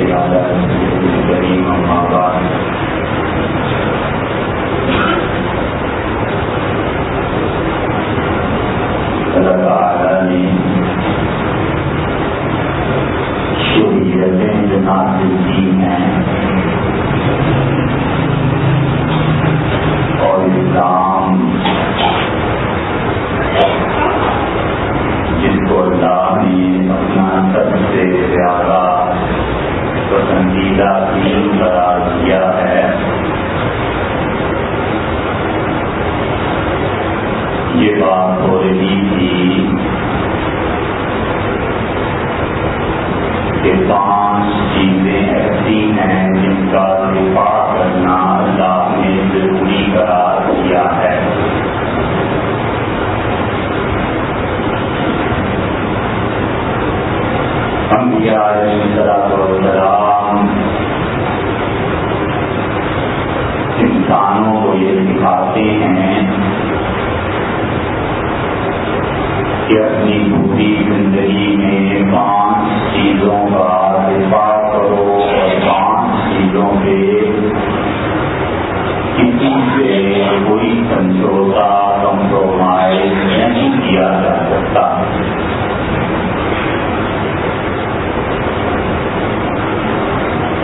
على رسوله الكريم أما بعد اللہ تعالیٰ نے شریعتیں جو نازل کی ہیں اور اسلام جس کو اللہ نے اپنا سب سے زیادہ پسندیدہ دین قرار دیا ہے، یہ بات ہو رہی تھی کہ 5 چیزیں ایسی ہیں جن کا دفاع کرنا اللہ نے ضروری قرار دیا ہے۔ انبیاء علیہ السلام انسانوں کو یہ سکھاتے ہیں کہ اپنی پوری زندگی میں 5 چیزوں کا دفاع کرو اور 5 چیزوں پہ کسی سے کوئی سمجھوتا کمپرومائز نہیں کیا جا سکتا۔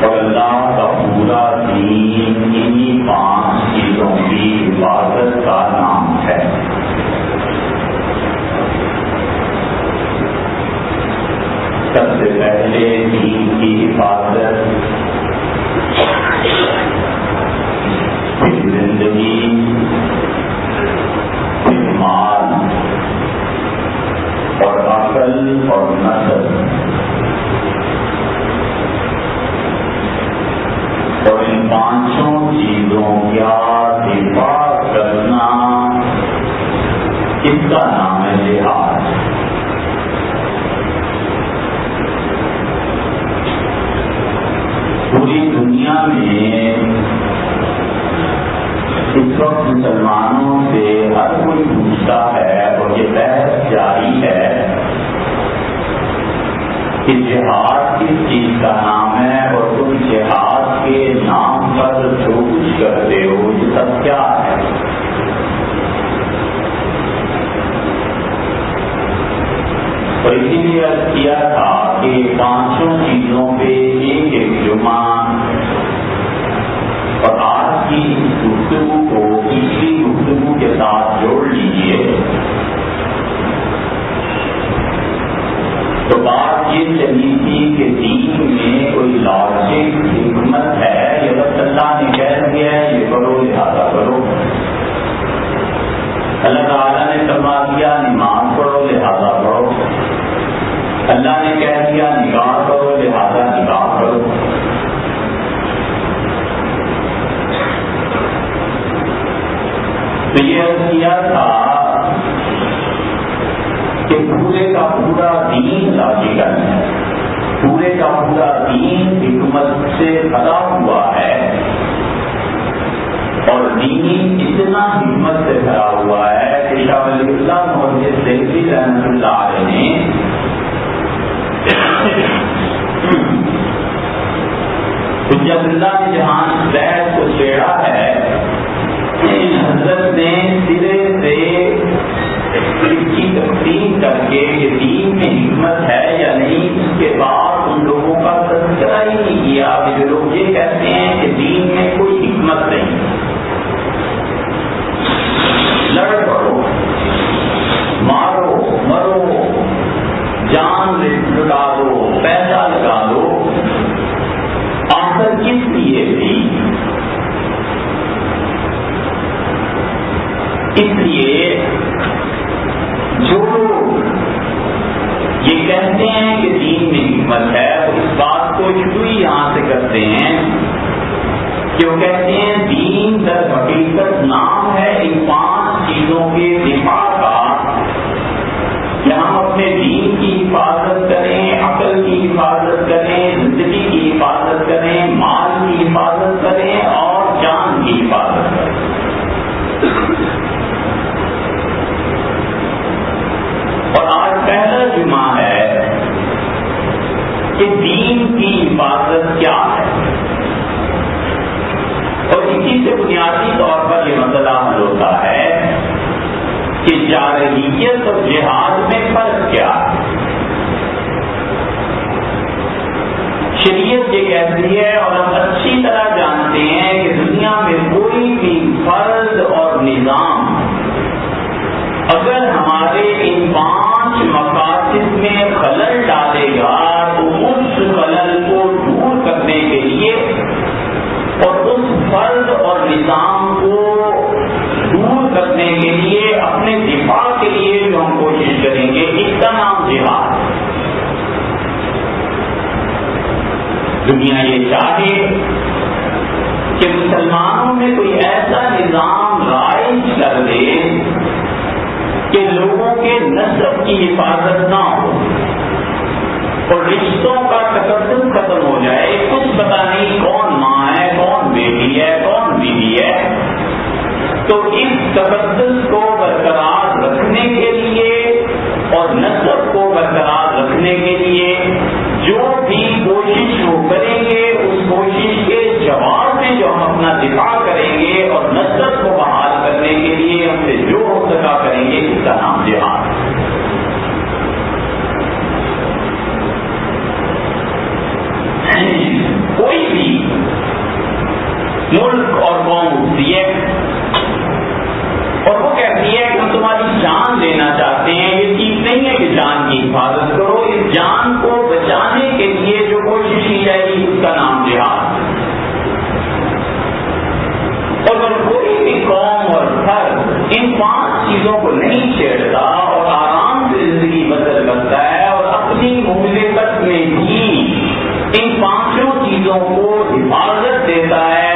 اور اللہ کا پورا دین انہی 5 چیزوں کی حفاظت کا نام ہے۔ سب سے پہلے دین کی حفاظت، پھر زندگی، پھر مال اور عقل اور نسل، اور ان 5 چیزوں کا دفاع کرنا اس کا نام ہے جہاد۔ پوری دنیا میں اس وقت مسلمانوں سے ہر کوئی پوچھتا ہے اور یہ بحث جاری ہے کہ جہاد کس چیز کا نام ہے اور تم جہاد کے نام پر جو کچھ کرتے ہو یہ سب کیا ہے۔ اور اسی لیے عرض کیا تھا کہ 5 چیزوں پہ ایک جمعہ اور آج کی گفتگو کو پچھلی گفتگو کے ساتھ جوڑ لیجیے تو بات یہ چلی تھی کہ دین میں کوئی لاجک حکمت ہے یا بس اللہ نے کہہ دیا ہے یہ کرو لہٰذا کرو۔ اللہ تعالیٰ نے فرما دیا نماز پڑھو لہٰذا پڑھو، اللہ نے کہہ دیا نکاح کرو لہٰذا نکاح کرو۔ تو یہ عرض کیا تھا کہ پورے کا پورا دین لاجیکل ہے، پورے کا پورا دین حکمت سے بھرا ہوا ہے، اور دین اتنا حکمت سے بھرا ہوا ہے کہ شاہ ولی اللہ محدث دہلوی رحمۃ اللہ علیہ نے حجت اللہ نے جہاں بحث کو چھیڑا ہے، حضرت نے سرے سے اس کی تقسیم کر کے یہ دین میں حکمت ہے یا نہیں، اس کے بعد ان لوگوں کا تذکرہ ہی نہیں کیا کہ جو لوگ یہ کہتے ہیں کہ دین میں کوئی حکمت نہیں۔ لڑ پڑو، مارو مرو، جان لٹا دو، پیسہ لگا دو، آخر کس لیے بھی؟ اس لیے جو یہ کہتے ہیں کہ دین میں حکمت ہے وہ اس بات کو شروع ہی یہاں سے کرتے ہیں کہ وہ کہتے ہیں دین در حقیقت نام ہے ان 5 چیزوں کے دفاع کا، کہ ہم اپنے دین کی حفاظت کریں، عقل کی حفاظت کریں، زندگی کی حفاظت کریں، مال کی حفاظت کریں اور جان کی حفاظت کریں۔ اور آج پہلا جمعہ ہے کہ دین کی حفاظت کیا ہے، اور اسی سے بنیادی طور پر یہ مسئلہ حل ہوتا ہے کہ جارحیت اور جہاد میں فرق کیا ہے۔ شریعت یہ کہتی ہے، اور ہم اچھی طرح جانتے ہیں کہ دنیا میں کوئی بھی فرض اور نظام اگر ہمارے ان 5 مقاصد میں خلل ڈالے گا تو اس خلل کو دور کرنے کے لیے اور اس فرض اور نظام کو دور کرنے کے لیے اپنے دفاع کے لیے جو ہم کوشش کریں گے، اس کا نام جہاد۔ دنیا یہ چاہے کہ مسلمانوں میں کوئی ایسا نظام رائج کر دے کہ لوگوں کے نسب کی حفاظت نہ ہو اور رشتوں کا تقدس ختم ہو جائے، کچھ پتہ نہیں کون ماں ہے، کون بیٹی ہے، کون بیوی ہے، تو اس تقدس کو برقرار رکھنے کے لیے اور نسب کو برقرار رکھنے کے لیے جو بھی کوشش وہ کریں گے، اس کوشش کے جواب میں جو ہم اپنا دفاع کریں گے اور نسب کو بحال کرنے کے لیے ہم سے جو ہو سکا کریں گے، اس کا نام جہاد۔ کوئی بھی ملک اور قوم اٹھتی ہے اور وہ کہتی ہے کہ ہم تمہاری جان لینا چاہتے ہیں، یہ چیز نہیں ہے کہ جان کی حفاظت کرو، اس جان کو بچانے کے لیے جو کوشش کی جائے گی اس کا نام جہاد۔ اور اگر کوئی بھی قوم اور فرد ان 5 چیزوں کو نہیں چھیڑتا اور آرام سے زندگی بسر کرتا ہے اور اپنی مملکت میں بھی ان 5 چیزوں کو حفاظت دیتا ہے،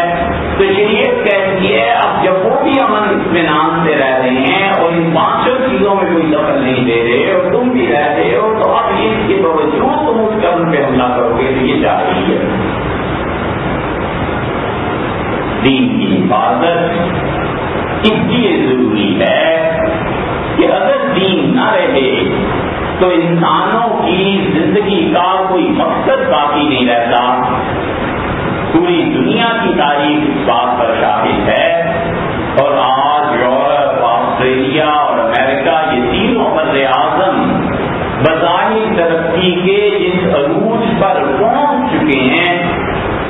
تو شریعت کہتی ہے اب جب وہ بھی امن اطمینان سے رہ رہے ہیں اور ان 5 چیزوں میں کوئی دخل نہیں دے رہے اور تم بھی رہ رہے ہو، تو اب اس کے باوجود تم اس قدم پہ حملہ کرو گے تو یہ چاہیے۔ دین کی حفاظت اس لیے ضروری ہے کہ اگر دین نہ رہے تو انسانوں کی زندگی کا کوئی مقصد باقی نہیں رہتا۔ پوری دنیا کی تاریخ اس بات پر شاہد ہے، اور آج یورپ، آسٹریلیا اور امریکہ یہ تینوں بر اعظم بظاہر ترقی کے جس عروج پر پہنچ چکے ہیں،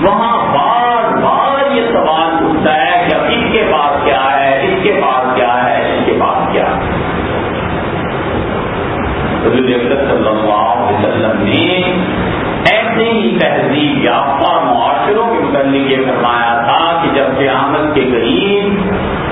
وہاں بار بار یہ سوال اٹھتا ہے کہ اب اس کے پاس کیا ہے، اس کے پاس کیا ہے، اس کے پاس کیا ہے۔ حضور اکرم صلی اللہ علیہ وسلم نے ایسے ہی تہذیب یافتہ معاشروں کے متعلق یہ فرمایا تھا کہ جب قیامت کے قریب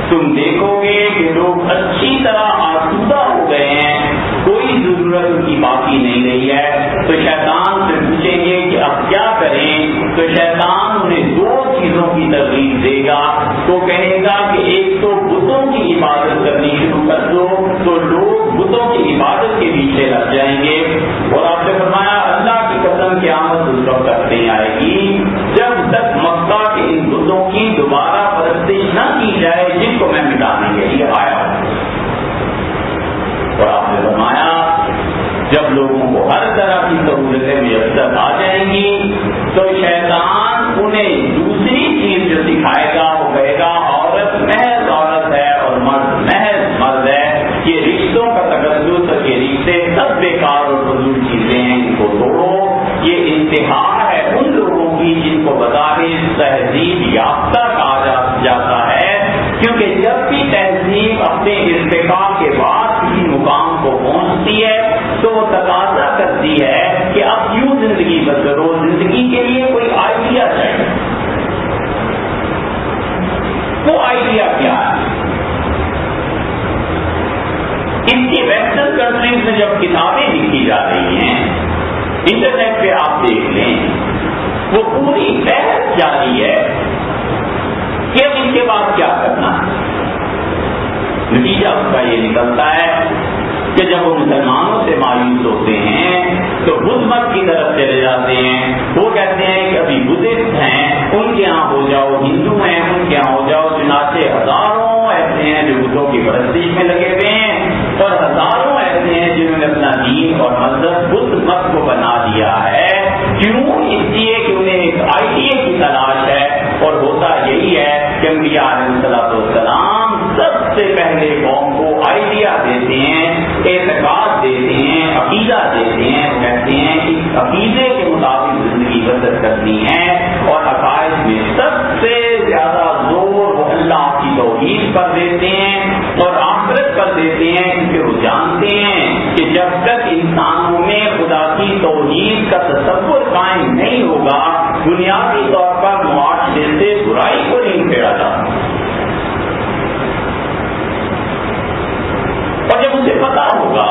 تم دیکھو گے کہ لوگ اچھی طرح آسودہ ہو گئے ہیں، کوئی ضرورت ان کی باقی نہیں رہی ہے، تو شیطان سے پوچھیں گے کہ اب کیا کریں، تو شیطان انہیں 2 چیزوں کی ترغیب دے گا۔ تو کہے گا کہ ایک تو بتوں کی عبادت کرنی شروع کر دو، تو لوگ بتوں کی عبادت کے پیچھے لگ جائیں گے، اور آپ نے فرمایا اللہ کی قسم قیامت اس وقت تک نہیں آئے گی جب تک مکہ کے ان بتوں کی دوبارہ پرستش نہ کی جائے جن کو میں مٹانے کے لیے آیا ہوں۔ اور آپ نے فرمایا جب لوگوں کو ہر طرح کی سہولتیں میسر آ جائیں گی تو شیطان انہیں دوسری چیز جو سکھائے گا وہ کہے گا عورت محض عورت ہے اور مرد محض مرد ہے، یہ رشتوں کا تقدس اور یہ رشتے سب بیکار اور فضول چیزیں ہیں، ان کو توڑو۔ یہ انتہا ہے ان لوگوں کی جن کو بظاہر تہذیب یافتہ کہا جاتا ہے، کیونکہ جب بھی تہذیب اپنے ارتقاء کے بعد کسی مقام کو پہنچتی ہے تو وہ تقاضا کرتی ہے کہ اب کیوں زندگی بسرو، زندگی کے لیے کوئی آئیڈیا چاہیے۔ وہ آئیڈیا کیا ہے؟ ان کی ویسٹرن کنٹریز میں جب کتابیں لکھی جا رہی ہیں، انٹرنیٹ پہ آپ دیکھ لیں، وہ پوری بحث جاری ہے کہ اب اس کے بعد کیا کرنا ہے۔ نتیجہ اس کا یہ نکلتا ہے کہ جب وہ مسلمانوں سے مایوس ہوتے ہیں تو بدھ مت کی طرف چلے جاتے ہیں، وہ کہتے ہیں کہ ابھی بدھسٹ ہیں ان کے ہاں ہو جاؤ، ہندو ہیں ان کے ہاں ہو جاؤ، چنانچہ ہزاروں ایسے ہیں جو بدھوں کی پرستش میں لگے ہوئے ہیں اور ہزاروں ایسے ہیں جنہوں نے اپنا دین اور مذہب بدھ مت کو بنا دیا ہے، نبی علیہ السلام سب سے پہلے قوم کو آئیڈیا دیتے ہیں، اعتقاد دیتے ہیں، عقیدہ دیتے ہیں، کہتے ہیں اس عقیدے کے مطابق زندگی بسر کرنی ہے، اور عقائد میں سب سے زیادہ زور وہ اللہ کی توحید پر دیتے ہیں اور آخرت پر دیتے ہیں، کیونکہ وہ جانتے ہیں کہ جب تک انسانوں میں خدا کی توحید کا تصور قائم نہیں ہوگا، بنیادی طور پر معاشرے سے برائی کو نہیں پھیرا جاتا۔ اور جب اسے پتا ہوگا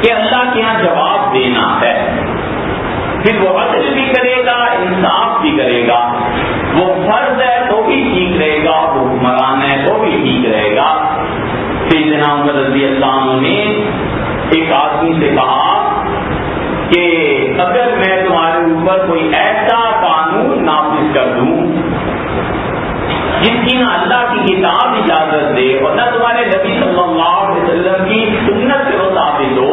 کہ اللہ کے یہاں جواب دینا ہے، پھر وہ عدل بھی کرے گا، انصاف بھی کرے گا، وہ فرض ہے تو بھی ٹھیک رہے گا، وہ حکمران ہے تو بھی ٹھیک رہے گا۔ سیدنا عمر رضی اللہ عنہ نے ایک آدمی سے کہا کہ اگر میں تمہارے اوپر کوئی ایسا قانون نافذ کر دوں جس کی نہ اللہ کی کتاب اجازت دے اور نہ تمہارے نبی صلی اللہ علیہ وسلم کی سنت سے وہ ثابت ہو،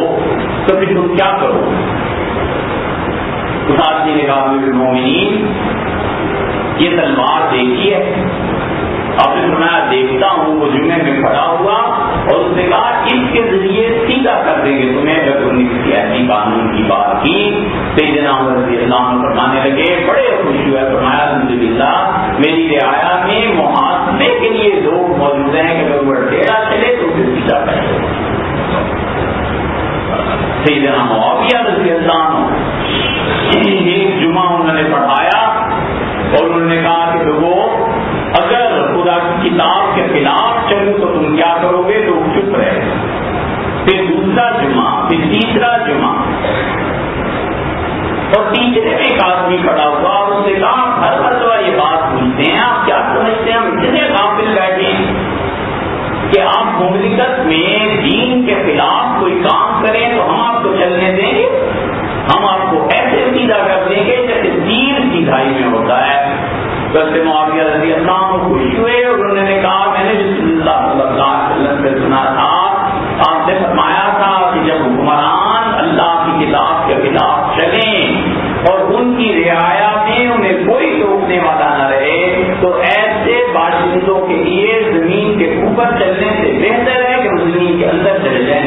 تو پھر تم کیا کرو؟ اس آدمی نے کہا امیر المومنین یہ تلوار دیکھی ہے؟ اب میں دیکھتا ہوں، وہ جمعے میں کھڑا ہوا اور اس نے کہا اس کے ذریعے سیدھا کر دیں گے تمہیں اگر تم نے کسی ایسی قانون کی بات کی۔ سیدنا عمر رضی اللہ عنہ فرمانے لگے، بڑے خوش ہوئے، فرمایا الحمدللہ میری رعایا میں محاسبے کے لیے لوگ موجود ہیں کہ اگر وہ ٹیڑھا چلے تو اسے سیدھا کرے۔ سیدنا معاویہ رضی اللہ عنہ ایک جمعہ انہوں نے پڑھایا اور انہوں نے کہا کہ لوگوں اگر خدا کی کتاب کے خلاف چلوں تو تم کیا کرو گے؟ لوگ چپ رہے۔ پھر دوسرا جمعہ، پھر تیسرا جمعہ، اور تیسرے میں ایک آدمی کھڑا ہوا اور اس نے کہا ہر مرتبہ یہ بات پوچھتے ہیں، آپ کیا سمجھتے ہیں ہم اتنے غافل بیٹھے کہ آپ مملکت میں دین کے خلاف کوئی کام کریں تو ہم آپ کو چلنے دیں گے؟ ہم آپ کو ایسے سیدھا کر دیں گے جیسے تیر سیدھائی میں ہوتا ہے۔ حضرت معاویہ رضی اللہ عنہ خوش ہوئے اور انہوں نے کہا میں نے رسول اللہ صلی اللہ علیہ وسلم سے سنا تھا، آپ نے فرمایا تھا کہ جب حکمران اللہ کی کتاب کے خلاف چلیں اور ان کی رعایا میں انہیں کوئی روکنے والا نہ رہے تو ایسے باشندوں کے لیے زمین کے اوپر چلنے سے بہتر ہے کہ وہ زمین کے اندر چلے جائیں۔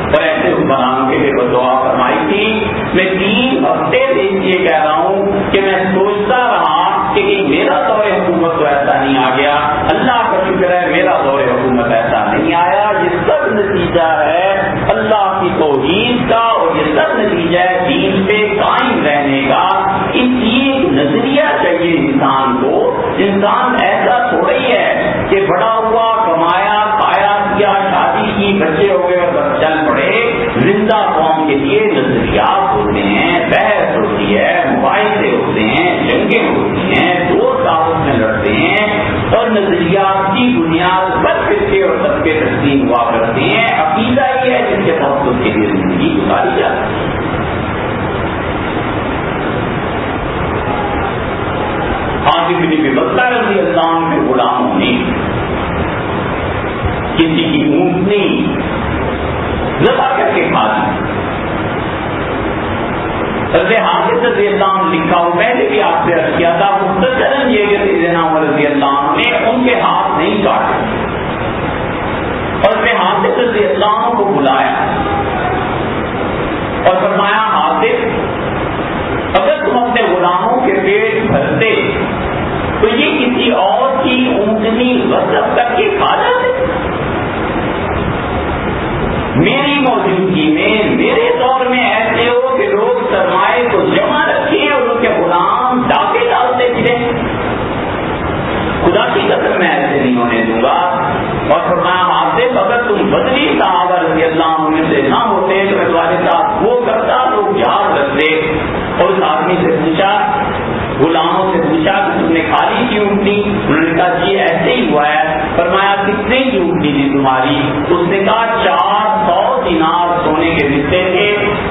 اور ایسے حکمرانوں کے لیے وہ دعا فرمائی تھی۔ میں 3 ہفتے سے یہ کہہ رہا ہوں کہ میں سوچتا رہا کہ میرا دور حکومت تو ایسا نہیں آ گیا، اللہ کا شکر ہے میرا دور حکومت ایسا نہیں آیا۔ یہ سب نتیجہ ہے اللہ کی توحید کا اور یہ سب نتیجہ ہے دین پہ قائم رہنے کا۔ اس لیے ایک نظریہ چاہیے انسان کو۔ انسان ایسا تھوڑا ہی ہے کہ بڑا ہوا، کمایا، کھایا کیا، شادی کی، بچے ہو گئے اور بس چل پڑے۔ زندہ قوم کے لیے نظریات ہوتے ہیں، بحث ہوتی ہے، مباحثے ہوتے ہیں، جنگیں ہوتی ہیں، دوست آپس میں لڑتے ہیں اور نظریات کی بنیاد پر فرقے اور طبقے تقسیم ہوا کرتے ہیں۔ عقیدہ یہ ہے جس کے تحفظ کے لیے زندگی گزاری جاتی ہے۔ حاجی بن ابی بکر رضی اللہ عنہ کے غلاموں نے کسی کی اونٹنی ذبح کر کے کھا دی۔ حضرت حافظ رضی اللہ عنہ لکھا ہو، میں نے بھی آپ سے عرض کیا تھا مختصراً یہ کہ سیدنا عمر رضی اللہ عنہ نے ان کے ہاتھ نہیں کاٹے اور حضرت حافظ رضی اللہ عنہ کو بلایا اور فرمایا حافظ اگر تم اپنے غلاموں کے پیٹ بھرتے تو یہ کسی اور کی اونٹنی غصب کر کے کھا جاتے۔ میری موجودگی میں میرے دور میں ایسے ہو کہ لوگ سرمائے کو جمع رکھے اور ان کے غلام ڈاکے ڈالتے پھرے، خدا کی قسم میں ایسے نہیں ہونے دوں گا۔ اور فرمایا حافظ اگر تم بدری صحابہ رضی اللہ عنہ سے نہ ہوتے تو میں تمہارے ساتھ وہ کرتا، لوگ یاد رکھتے۔ اور اس آدمی سے پوچھا، غلاموں سے پوچھا کہ تم نے کھالی کی اونٹنی؟ انہوں نے کہا جی ایسے ہی ہوا ہے۔ فرمایا کتنے کی اونٹنی تھی تمہاری؟ اس نے کہا 400 دینار سونے کے حصے تھے،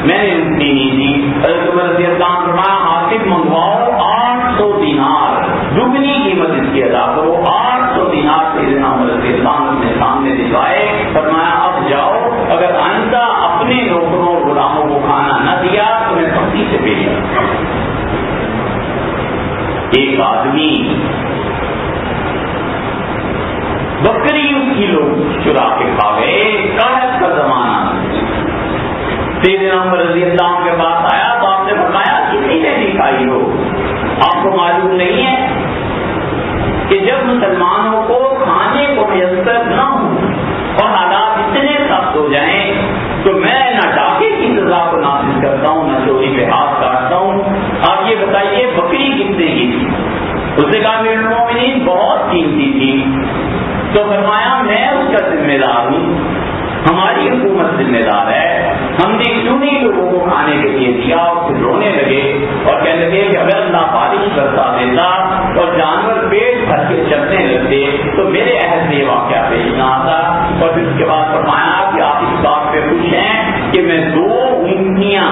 میں نے اونٹنی نہیں دی۔ حضرت عمر رضی اللہ عنہ فرمایا حافظ منگواؤ 800 دینار، دگنی قیمت اس کی ادا کرو۔ 800 دینار سیدنا عمر رضی اللہ عنہ اپنے سامنے دکھائے، فرمایا اب جاؤ، اگر آئندہ اپنے نوکروں غلاموں کو کھانا نہ دیا تو میں سختی سے پیش کروں۔ ایک آدمی بکری اس کی لوگ چرا کے کھا گئے، قحط کا زمانہ، سیدنا عمر رضی اللہ عنہ کے پاس آیا تو آپ نے فرمایا کسی نے نہیں کھائی ہو، آپ کو معلوم نہیں ہے کہ جب مسلمانوں کو کھانے کو میسر نہ ہو اور حالات اتنے سخت ہو جائیں تو میں نہ ڈاکے کی سزا کو نافذ کرتا ہوں، نہ چوری پہ ہاتھ کاٹتا ہوں، آپ یہ بتائیے بکری کتنے کی تھی؟ اس نے کہا امیر المومنین بہت قیمتی تھی، تو فرمایا میں اس کا ذمہ دار ہوں، ہماری حکومت ذمہ دار ہے، ہم نے کیوں نہیں لوگوں کو کھانے کے لیے دیا؟ اور پھر رونے لگے اور کہنے لگے کہ اگر اللہ بارش برسا دیتا اور جانور پیٹ بھر کے چلنے لگتے تو میرے عہد میں یہ واقعہ پیش نہ آتا۔ اور پھر اس کے بعد فرمایا کہ آپ اس بات پہ خوش ہیں کہ میں 2 اونٹنیاں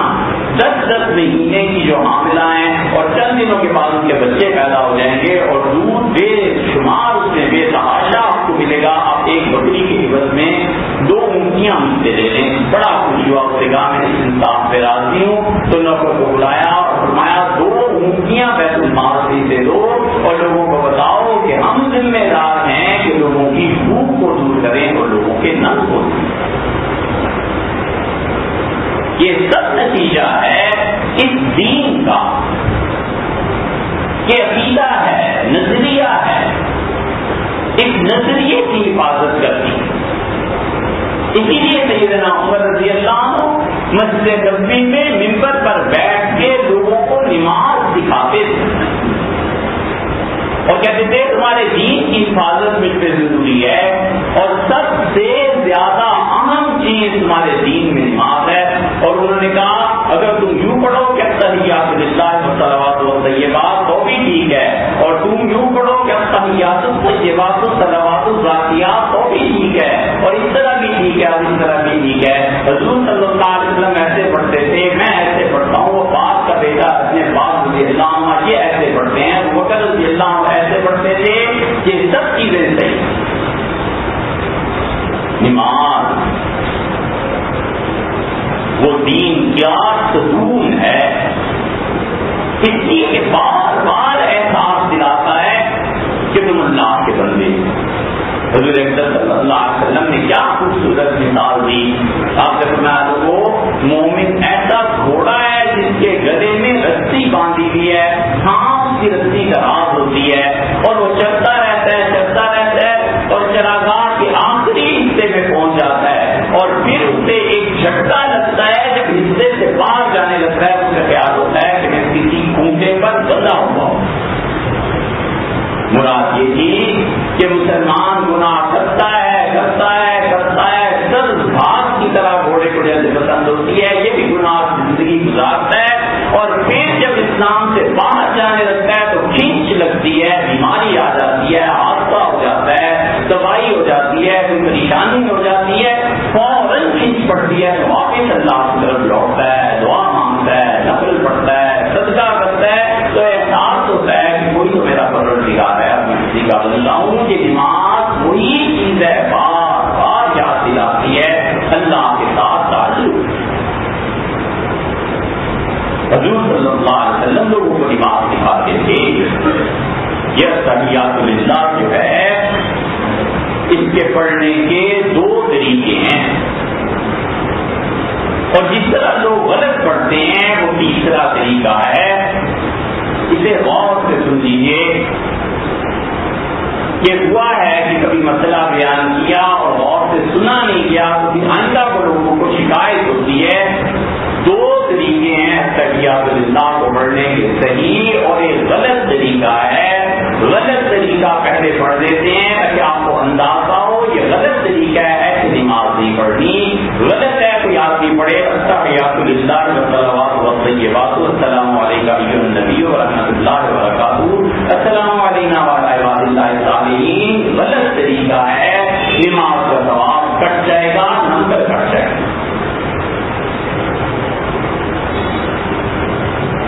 10 مہینے کی جو حاملہ ہیں اور چند دنوں کے بعد ان کے بچے پیدا ہو جائیں گے اور دودھ بے شمار اس میں بے تحاشا آپ کو ملے گا، آپ ایک بکری کے عوض میں 2 اونٹنیاں مجھ سے لے لیں۔ بڑا خوش ہوا، اس نے کہا میں اس انصاف پہ راضی ہوں، تو نوکر کو بلایا اور فرمایا 2 اونٹنیاں بیت المال سے دے دو اور لوگوں کو بتاؤ کہ ہم ذمہ دار ہیں کہ لوگوں کی بھوک کو دور کریں اور لوگوں کے نظر کو دور کریں۔ یہ سب نتیجہ ہے اس دین کا کہ عقیدہ ہے، نظریہ ہے، اس نظریے کی حفاظت کرتی ہے۔ اسی لیے سیدنا عمر رضی اللہ عنہ مسجد نبوی میں ممبر پر بیٹھ کے لوگوں کو نماز سکھاتے تھے اور کہتے تھے تمہارے دین کی حفاظت مجھ پہ ضروری ہے اور سب سے زیادہ اہم چیز تمہارے دین میں نماز ہے۔ اور انہوں نے کہا اگر تم یوں پڑھو کہ التحیات للہ والصلوات والطیبات تو بھی ٹھیک ہے، اور تم یوں پڑھو کہ التحیات الطیبات والصلوات الزاکیات تو بھی ٹھیک ہے، اور اس طرح بھی ٹھیک ہے اور اس طرح بھی ٹھیک ہے۔ حضور صلی اللہ علیہ وسلم ایسے پڑھتے تھے، میں ایسے پڑھتا ہوں، وہ باپ کا بیٹا اپنے باپ رضی اللہ عنہ یہ ایسے پڑھتے ہیں، وہ بکر رضی اللہ عنہ ایسے پڑھتے تھے، یہ سب چیزیں صحیح۔ نماز وہ دین کیا ستون ہے، اس لیے بار بار احساس دلاتا ہے کہ تم اللہ کے بندے۔ حضور اکرم صلی اللہ علیہ وسلم نے کیا خوبصورت مثال دی، آپ نے فرمایا وہ مومن ایسا گھوڑا ہے جس کے گلے میں رسی باندھی ہوئی ہے، سانپ کی رسی دراز ہوتی ہے اور وہ چلتا رہتا ہے اور چراگاہ کے آخری حصے میں پہنچ جاتا ہے اور پھر اسے ایک جھٹکا لگتا ہے، جب حصے سے باہر جانے لگتا ہے اس کا خیال ہوتا ہے کہ میں کسی کھونٹے پر بندھا ہوا ہوں۔ مراد یہ تھی کہ مسلمان گناہ کرتا ہے سر بھاگ کی طرح گھوڑے کو جیسے پسند ہوتی ہے، یہ بھی گناہ زندگی گزارتا ہے اور پھر جب اسلام سے باہر جانے لگتا ہے تو کھینچ لگتی ہے، بیماری آ جاتی ہے، حادثہ ہو جاتا ہے، دوائی ہو جاتی ہے، کوئی پریشانی ہو جاتی ہے، فوراً کھینچ پڑتی ہے، واپس اللہ کی طرف لوٹتا ہے، دعا مانگتا ہے، نفل پڑھتا ہے، صدقہ کرتا ہے، تو احساس ہوتا ہے کہ کوئی تو میرا پروردگار ہے، میں کسی کا بندہ ہوں۔ یہ نماز وہی چیز ہے، بار بار یاد دلاتی ہے اللہ کے ساتھ تعلق۔ حضور صلی اللہ علیہ وسلم لوگوں کو نماز سکھاتے تھے۔ یہ تحیات للہ جو ہے اس کے پڑھنے کے 2 طریقے ہیں اور جس طرح لوگ غلط پڑھتے ہیں وہ تیسرا طریقہ ہے۔ اسے غور سے سن لیجیے۔ یہ ہوا ہے کہ کبھی مسئلہ بیان کیا اور غور سے سنا نہیں گیا تو آئندہ کو لوگوں کو شکایت ہوتی ہے۔ 2 طریقے ہیں تحیات للہ کو پڑھنے کے، صحیح اور ایک غلط طریقہ ہے۔ غلط طریقہ پہلے پڑھ دیتے ہیں تاکہ آپ کو اندازہ ہو یہ غلط طریقہ ہے کہ نماز نہیں پڑھنی۔ غلط ہے کوئی آدمی پڑھے التحیات للہ والصلوات والطیبات السلام علیکم ایھا النبی ورحمۃ اللہ وبرکاتہ السلام علینا وعلی عباد اللہ الصالحین، غلط طریقہ ہے، نماز کا ثواب کٹ جائے گا، نمبر کٹ جائے گا۔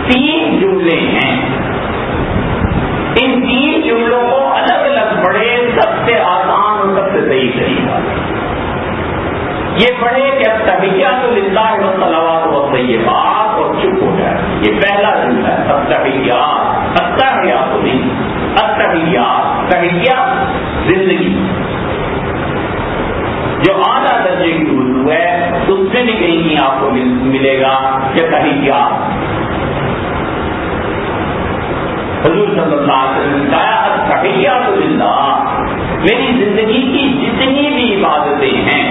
3 جملے ہیں، ان 3 جملوں کو الگ الگ پڑھے، سب سے آسان اور سب سے صحیح طریقہ یہ پڑھے کہ التحیات للہ والصلوات والطیبات اور چپ ہو جائے۔ یہ پہلا جملہ ہے، التحیات تحیات، تحیات زندگی جو اعلیٰ درجے کی اردو ہے اس میں بھی کہیں آپ کو ملے گا کہ تحیات. حضور صلی اللہ علیہ وسلم نے کہا تحیات للہ، میری زندگی کی جتنی بھی عبادتیں ہیں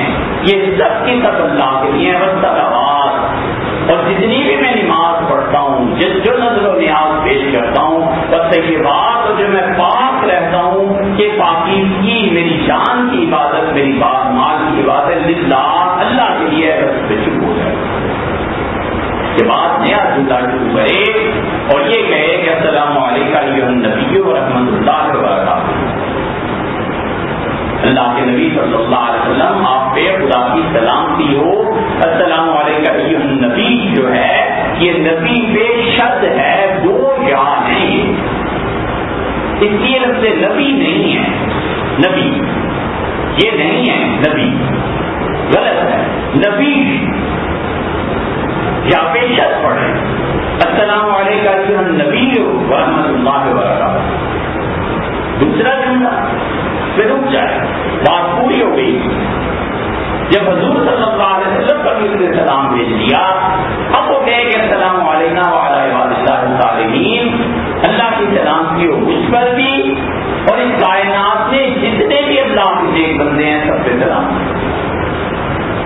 یہ سب کی سب اللہ کے لیے والصلوات، اور جتنی بھی میں نماز پڑھتا ہوں، جو نظر و نیاز پیش کرتا ہوں، والطیبات، اور جو میں پاک رہتا ہوں کہ پاکیزگی میری جان کی عبادت، میری بات مال کی عبادت للہ، اللہ کے لیے بس پہ چپ ہو جائے. کے بعد نیا جملہ شروع کرے اور یہ کہے کہ السلام علیکم ایھا النبی ورحمۃ اللہ وبرکاتہ. اللہ کے نبی صلی اللہ علیہ وسلم آپ پہ خدا کی سلامتی ہو. السلام علیکم ایھا النبی جو ہے یہ نبی پہ شد ہے، دو یا نہیں، اس لیے لفظ نبی نہیں ہے، نبی یہ نہیں ہے، نبی غلط ہے، نبی یا پہ شد پڑھے السلام علیکم ایھا النبی ورحمۃ اللہ وبرکاتہ. دوسرا جملہ پھر رک جائے، بات پوری ہو گئی. جب حضور صلی اللہ علیہ وسلم پر اس نے سلام بھیج دیا، اب وہ کہے کہ السلام علینا وعلی عباد اللہ الصالحین، اللہ کی سلامتی ہو مجھ پر بھی اور اس کائنات میں جتنے بھی اللہ کے نیک بندے ہیں سب پہ سلام.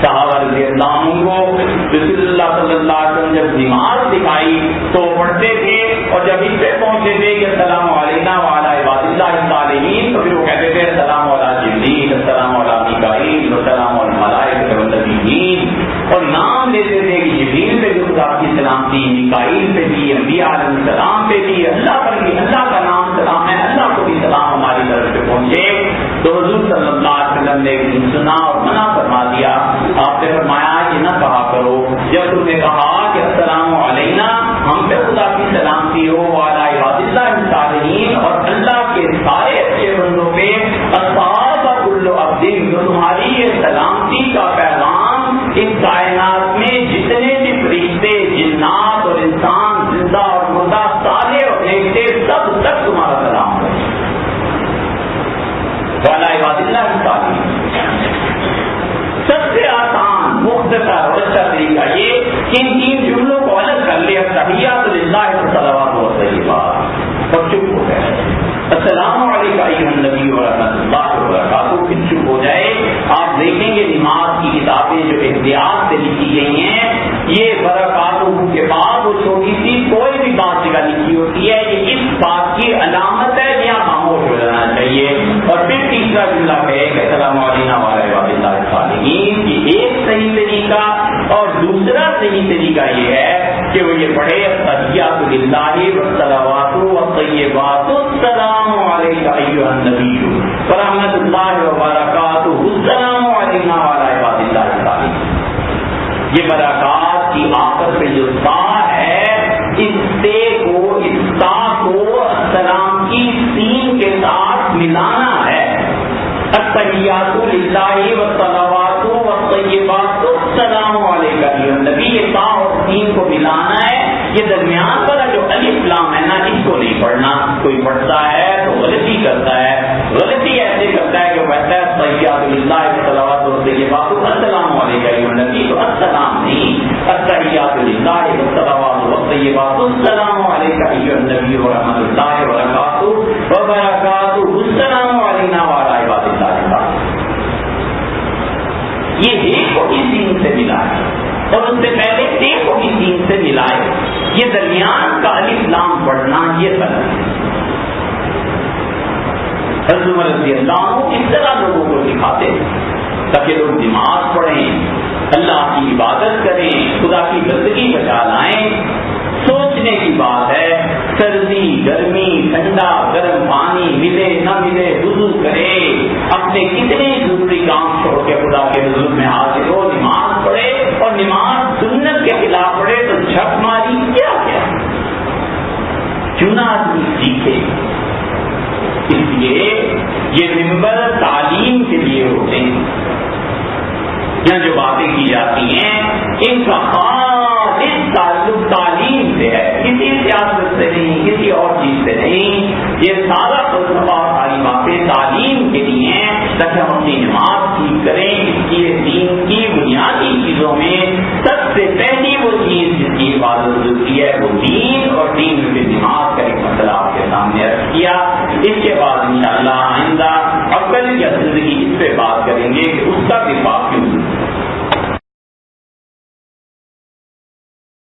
صحابہ رضی اللہ عنہ کو رسول اللہ صلی اللہ علیہ وسلم جب نماز دکھائی تو پڑھتے تھے، اور جب اس پہ پہنچتے تھے کہ السلام علینا وعلی عباد اللہ الصالحین تو پھر وہ کہتے تھے السلام علی جبریل، السلام علی میکائیل، السلام علی الملائکۃ والنبیین، اور نام لیتے تھے کہ جبریل پہ بھی خدا کی سلامتی، میکائیل پہ بھی، انبیاء علیہ السلام پہ بھی، اللہ پر بھی اللہ کا نام سلام ہے، اللہ کو بھی سلام ہماری طرف سے پہنچے. تو حضور صلی اللہ علیہ وسلم نے ایک دن سنا اور منع فرما دیا. آپ نے فرمایا یہ نہ کہا کرو، جب تم نے کہا کہ السلام علینا، ہم پہ خدا کی سلامتی ہو، وعلی عباد اللہ الصالحین، اور اللہ کے سارے اچھے بندوں پہ، اصحاب کل عبد، جو تمہاری یہ سلامتی کا پیغام اس کائنات میں جتنے بھی فرشتے، جنات اور انسان، زندہ اور مردہ، سارے اور نیک سب تک تمہارا سلام ہے. وعلی عباد اللہ الصالحین. سب سے آسان مختصر اور اچھا طریقہ یہ کہ ان تین جملوں کو الگ کر لے، تحیات للہ والصلوات والطیبات، اور چپ ہو جائے. السلام علیکم ایھا النبی ورحمۃ اللہ وبرکاتہ پھر چپ ہو جائے. آپ دیکھیں گے نماز کی کتابیں جو احتیاط سے لکھی گئی ہیں، یہ برکاتہ کے بعد وہ چھوٹی سی کوئی بھی بات جگہ لکھی ہوتی ہے، یہ اس بات کی علامت ہے کہ یہاں خاموش ہو جانا چاہیے. اور پھر تیسرا جملہ ہے کہ السلام علینا وعلی عباد اللہ الصالحین. یہ ایک صحیح طریقہ، اور دوسرا صحیح طریقہ یہ ہے کہ وہ یہ پڑھے التحیات للہ والصلوات والطیبات، السلام علیک ایھا النبی ورحمۃ اللہ وبرکاتہ، السلام علینا وعلی عباد اللہ الصالحین. یہ برکات کی آخر پہ جو تا ہے، اس تے کو، اس تا کو السلام کی سین کے ساتھ ملانا ہے. التحیات للہ والصلوات والطیبات، السلام علیک ایھا النبی. یہ تا اور سین کو ملانا ہے. یہ درمیان والا جو الف لام ہے نا، اس کو نہیں پڑھنا. کوئی پڑھتا ہے تو غلطی کرتا ہے. غلطی ایسے کرتا ہے کہ وہ کہتا ہے التحیات للہ والصلوات والطیبات، السلام علیک ایھا النبی. تو السلام نہیں، التحیات للہ والصلوات والطیبات، السلام علیک ایھا النبی ورحمۃ اللہ وبرکاتہ، السلام علینا وعلی عباد اللہ الصالحین. یہ ایک کو بھی سین سے ملا ہے اور اس سے پہلے ایک کو بھی سین سے ملائے. یہ درمیان کا الف لام پڑھنا یہ غلط ہے. حضرت عمر رضی اللہ عنہ اس طرح لوگوں کو سکھاتے تاکہ لوگ نماز پڑھیں، اللہ کی عبادت کریں، خدا کی بندگی بچا لائیں. سوچنے کی بات ہے، سردی، گرمی، ٹھنڈا، گرم پانی ملے نہ ملے، وضو کرے، اپنے کتنے ضروری کام چھوڑ کے خدا کے حضور میں حاضر ہو، نماز پڑھے، اور نماز سنت کے خلاف پڑھے تو جھک ماری کیا کیا. کیوں نہ آدمی سیکھے. اس لیے یہ ممبر تعلیم کے لیے ہوتے ہیں. یہاں جو باتیں کی جاتی ہیں ان کا خالص تعلق تعلیم سے ہے، کسی سیاست سے نہیں، کسی اور چیز سے نہیں. یہ سارا فلسفہ ہیں تعلیم کے لیے تاکہ ہم اپنی نماز ٹھیک کریں. اس لیے دین کی بنیادی چیزوں میں سب سے پہلی وہ چیز جس کی حفاظت ضروری ہے وہ دین اور دین میں نماز کا ایک مسئلہ آپ کے سامنے رکھ کیا. اس کے بعد انشاءاللہ آئندہ عقل یا زندگی اس پہ بات کریں گے کہ اس کا وفاق